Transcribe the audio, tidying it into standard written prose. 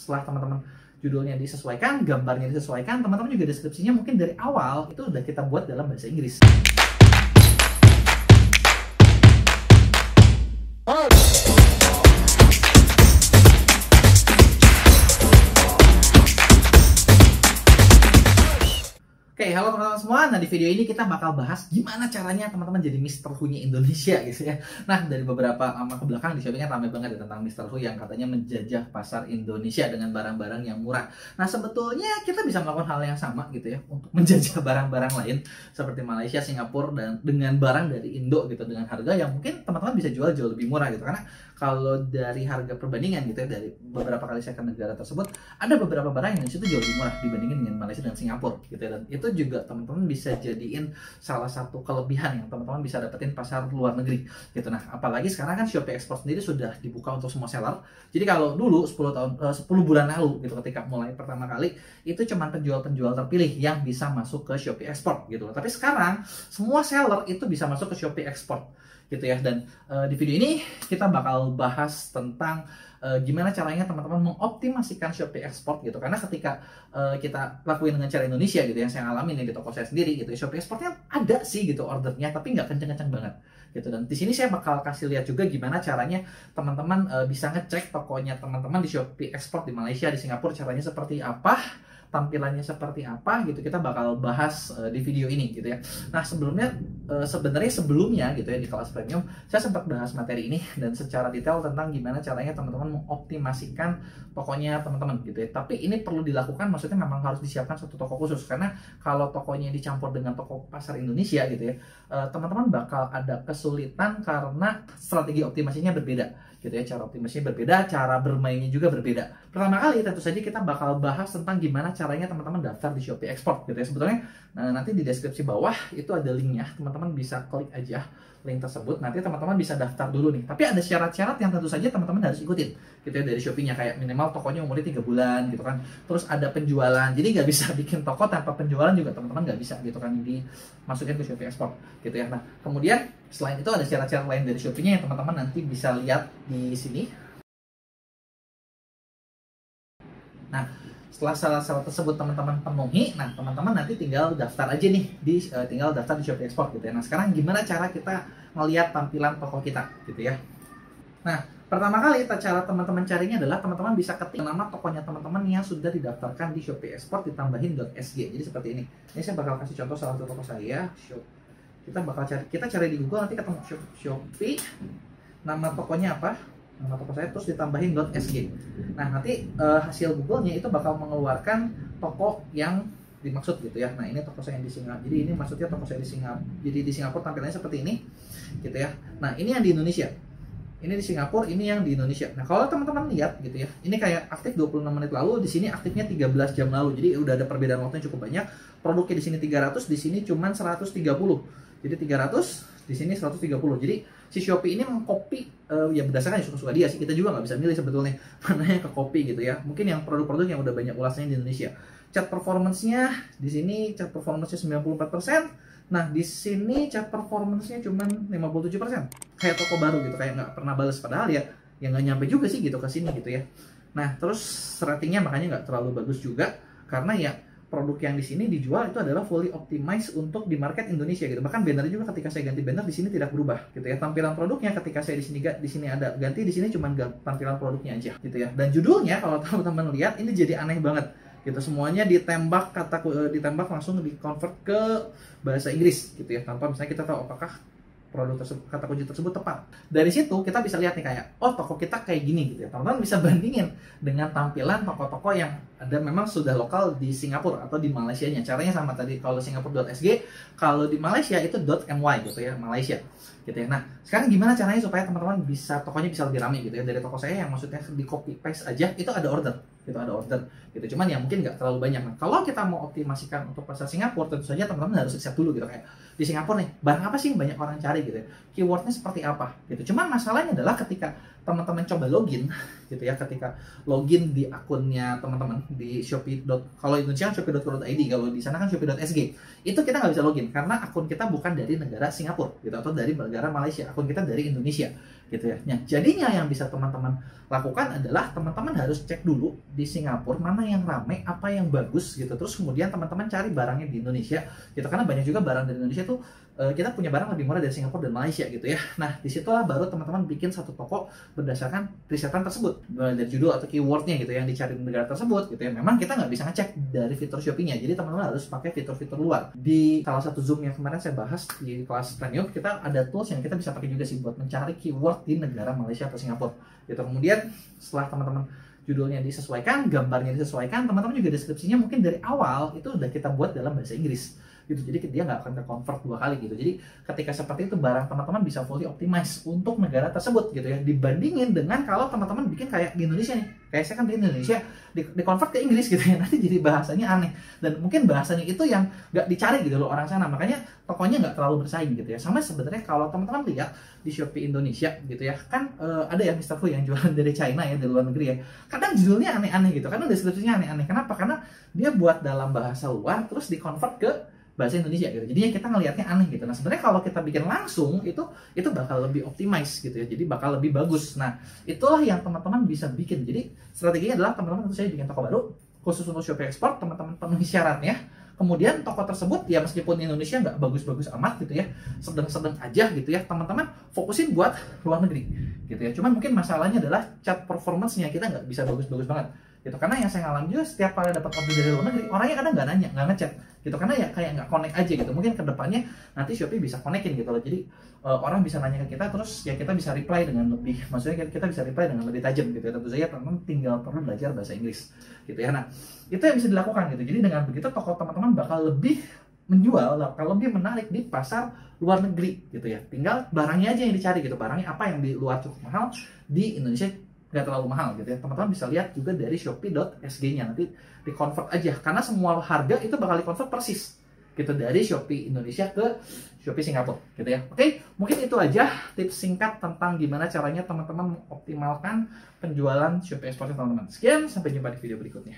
setelah teman-teman judulnya disesuaikan, gambarnya disesuaikan, teman-teman juga deskripsinya mungkin dari awal itu udah kita buat dalam bahasa Inggris. Oke, halo teman-teman semua. Nah, di video ini kita bakal bahas gimana caranya teman-teman jadi Mr. Who-nya Indonesia gitu ya. Nah, dari beberapa lama ke belakang di Shopee kan ramai banget ya tentang Mr. Who yang katanya menjajah pasar Indonesia dengan barang-barang yang murah. Nah, sebetulnya kita bisa melakukan hal yang sama gitu ya untuk menjajah barang-barang lain seperti Malaysia, Singapura, dan dengan barang dari Indo gitu dengan harga yang mungkin teman-teman bisa jual jauh lebih murah gitu. Karena kalau dari harga perbandingan gitu ya, dari beberapa kali saya ke negara tersebut, ada beberapa barang yang di situ jauh lebih murah dibandingin dengan Malaysia dan Singapura gitu ya. Dan itu juga teman-teman bisa jadiin salah satu kelebihan yang teman-teman bisa dapetin pasar luar negeri gitu. Nah, apalagi sekarang kan Shopee Export sendiri sudah dibuka untuk semua seller. Jadi kalau dulu 10 bulan lalu gitu ketika mulai pertama kali itu cuma penjual-penjual terpilih yang bisa masuk ke Shopee Export gitu. Tapi sekarang semua seller itu bisa masuk ke Shopee Export gitu ya. Dan di video ini kita bakal bahas tentang gimana caranya teman-teman mengoptimasikan Shopee Export gitu. Karena ketika kita lakuin dengan cara Indonesia gitu yang saya alamin di toko saya sendiri gitu ya, Shopee Exportnya ada sih gitu ordernya, tapi nggak kenceng-kenceng banget gitu. Dan di sini saya bakal kasih lihat juga gimana caranya teman-teman bisa ngecek tokonya teman-teman di Shopee Export di Malaysia, di Singapura, caranya seperti apa, tampilannya seperti apa gitu, kita bakal bahas di video ini gitu ya. Nah, sebenarnya sebelumnya gitu ya di kelas premium saya sempat bahas materi ini dan secara detail tentang gimana caranya teman-teman mengoptimasikan tokonya teman-teman gitu ya. Tapi ini perlu dilakukan, maksudnya memang harus disiapkan satu toko khusus, karena kalau tokonya dicampur dengan toko pasar Indonesia gitu ya, teman-teman bakal ada kesulitan karena strategi optimasinya berbeda gitu ya, cara optimasinya berbeda, cara bermainnya juga berbeda. Pertama kali tentu saja kita bakal bahas tentang gimana caranya teman-teman daftar di Shopee Export gitu ya. Sebetulnya nanti di deskripsi bawah itu ada linknya, teman-teman bisa klik aja link tersebut, nanti teman-teman bisa daftar dulu nih. Tapi ada syarat-syarat yang tentu saja teman-teman harus ikutin gitu ya dari Shopee-nya, kayak minimal tokonya umurnya 3 bulan gitu kan. Terus ada penjualan, jadi nggak bisa bikin toko tanpa penjualan juga teman-teman nggak bisa gitu kan, dimasukin ke Shopee Export gitu ya. Nah, kemudian selain itu ada syarat-syarat lain dari Shopee-nya yang teman-teman nanti bisa lihat di sini. Nah, setelah syarat-syarat tersebut teman-teman penuhi, nah teman-teman nanti tinggal daftar aja nih tinggal daftar di Shopee Export gitu ya. Nah, sekarang gimana cara kita melihat tampilan toko kita gitu ya. Nah, pertama kali cara teman-teman carinya adalah teman-teman bisa ketik nama tokonya teman-teman yang sudah didaftarkan di Shopee Export ditambahin .sg. Jadi seperti ini. Ini saya bakal kasih contoh salah satu toko saya. Kita cari di Google, nanti ketemu Shopee, nama tokonya apa, nama toko saya, terus ditambahin .sg. Nah, nanti hasil Google-nya itu bakal mengeluarkan toko yang dimaksud gitu ya. Nah, ini toko saya yang di Singapura. Jadi ini maksudnya toko saya di Singapura. Jadi di Singapura tampilannya seperti ini gitu ya. Nah, ini yang di Indonesia. Ini di Singapura, ini yang di Indonesia. Nah, kalau teman-teman lihat gitu ya, ini kayak aktif 26 menit lalu, di sini aktifnya 13 jam lalu. Jadi udah ada perbedaan waktunya cukup banyak. Produknya di sini 300, di sini cuma 130. Jadi 300, di sini 130. Jadi si Shopee ini mengcopy ya berdasarkan suka-suka dia sih. Kita juga nggak bisa milih sebetulnya mana yang ke copy gitu ya. Mungkin yang produk-produk yang udah banyak ulasannya di Indonesia. Chat performance-nya di sini chat performance-nya 94%. Nah, di sini chat performance-nya cuma 57%. Kayak toko baru gitu, kayak nggak pernah balas, padahal ya nggak nyampe juga sih gitu ke sini gitu ya. Nah, terus ratingnya makanya nggak terlalu bagus juga, karena ya produk yang di sini dijual itu adalah fully optimized untuk di market Indonesia gitu. Bahkan banner juga ketika saya ganti banner di sini tidak berubah gitu ya. Tampilan produknya ketika saya di sini ada ganti, di sini cuma tampilan produknya aja gitu ya. Dan judulnya kalau teman-teman lihat ini jadi aneh banget gitu, semuanya ditembak langsung di convert ke bahasa Inggris gitu ya, tanpa misalnya kita tahu apakah produk tersebut, kata kunci tersebut tepat. Dari situ kita bisa lihat nih kayak, oh toko kita kayak gini gitu ya. Teman-teman bisa bandingin dengan tampilan toko-toko yang ada memang sudah lokal di Singapura atau di Malaysia-nya. Caranya sama tadi, kalau Singapura.sg, kalau di Malaysia itu .my gitu ya, Malaysia gitu ya. Nah, sekarang gimana caranya supaya teman-teman tokonya bisa lebih ramai gitu ya. Dari toko saya yang maksudnya di copy paste aja itu ada order gitu, cuman ya mungkin nggak terlalu banyak. Nah, kalau kita mau optimasikan untuk pasar Singapura, tentu saja teman-teman harus riset dulu gitu, kayak di Singapura nih barang apa sih yang banyak orang cari gitu ya, keywordnya seperti apa gitu. Cuman masalahnya adalah ketika teman-teman coba login gitu ya ketika login di akunnya teman-teman di Shopee. Kalau Indonesia kan shopee.co.id, kalau di sana kan shopee.sg. Itu kita nggak bisa login karena akun kita bukan dari negara Singapura gitu atau dari negara Malaysia. Akun kita dari Indonesia gitu ya. Nah, jadinya yang bisa teman-teman lakukan adalah teman-teman harus cek dulu di Singapura mana yang rame, apa yang bagus gitu. Terus kemudian teman-teman cari barangnya di Indonesia gitu, karena banyak juga barang dari Indonesia tuh kita punya barang lebih murah dari Singapura dan Malaysia gitu ya. Nah, disitulah baru teman-teman bikin satu toko berdasarkan risetan tersebut, dari judul atau keywordnya gitu yang dicari di negara tersebut gitu ya. Memang kita nggak bisa ngecek dari fitur Shopee-nya, jadi teman-teman harus pakai fitur-fitur luar. Di salah satu Zoom yang kemarin saya bahas di kelas premium, kita ada tools yang kita bisa pakai juga sih buat mencari keyword di negara Malaysia atau Singapura gitu. Kemudian setelah teman-teman judulnya disesuaikan, gambarnya disesuaikan, teman-teman juga deskripsinya mungkin dari awal itu udah kita buat dalam bahasa Inggris gitu, jadi dia nggak akan terconvert 2 kali gitu. Jadi ketika seperti itu barang teman-teman bisa fully optimize untuk negara tersebut gitu ya, dibandingin dengan kalau teman-teman bikin kayak di Indonesia nih, kayak saya kan di Indonesia di convert ke Inggris gitu ya, nanti jadi bahasanya aneh dan mungkin bahasanya itu yang nggak dicari gitu loh orang sana, makanya tokonya nggak terlalu bersaing gitu ya. Sama sebenarnya kalau teman-teman lihat di Shopee Indonesia gitu ya, kan ada ya Mr. Fu yang jualan dari China ya, dari luar negeri ya, kadang judulnya aneh-aneh gitu, kadang deskripsinya aneh-aneh. Kenapa? Karena dia buat dalam bahasa luar terus di convert ke bahasa Indonesia gitu, jadinya kita ngelihatnya aneh gitu. Nah, sebenarnya kalau kita bikin langsung itu bakal lebih optimize gitu ya, jadi bakal lebih bagus. Nah, itulah yang teman-teman bisa bikin. Jadi strateginya adalah teman-teman tentu saja bikin toko baru khusus untuk Shopee Export, teman-teman penuhi syaratnya. Kemudian toko tersebut ya meskipun Indonesia nggak bagus-bagus amat gitu ya, sedang-sedang aja gitu ya, teman-teman fokusin buat luar negeri gitu ya. Cuman mungkin masalahnya adalah chat performance-nya kita nggak bisa bagus-bagus banget gitu, karena yang saya ngalamin juga setiap kali dapat order dari luar negeri, orangnya kadang nggak nanya, nggak ngechat gitu, karena ya kayak nggak connect aja gitu. Mungkin kedepannya nanti Shopee bisa connectin gitu loh, jadi orang bisa nanya ke kita, terus ya kita bisa reply dengan lebih, maksudnya kita bisa reply dengan lebih tajam gitu ya. Tentu saja teman-teman tinggal perlu belajar bahasa Inggris gitu ya. Nah, itu yang bisa dilakukan gitu. Jadi dengan begitu toko teman-teman bakal lebih menjual, bakal lebih menarik di pasar luar negeri gitu ya. Tinggal barangnya aja yang dicari gitu, barangnya apa yang di luar cukup mahal, di Indonesia nggak terlalu mahal gitu ya. Teman-teman bisa lihat juga dari shopee.sg-nya, nanti di convert aja karena semua harga itu bakal di convert persis gitu dari Shopee Indonesia ke Shopee Singapura gitu ya. Oke, mungkin itu aja tips singkat tentang gimana caranya teman-teman mengoptimalkan penjualan Shopee Export teman-teman. Sekian, sampai jumpa di video berikutnya.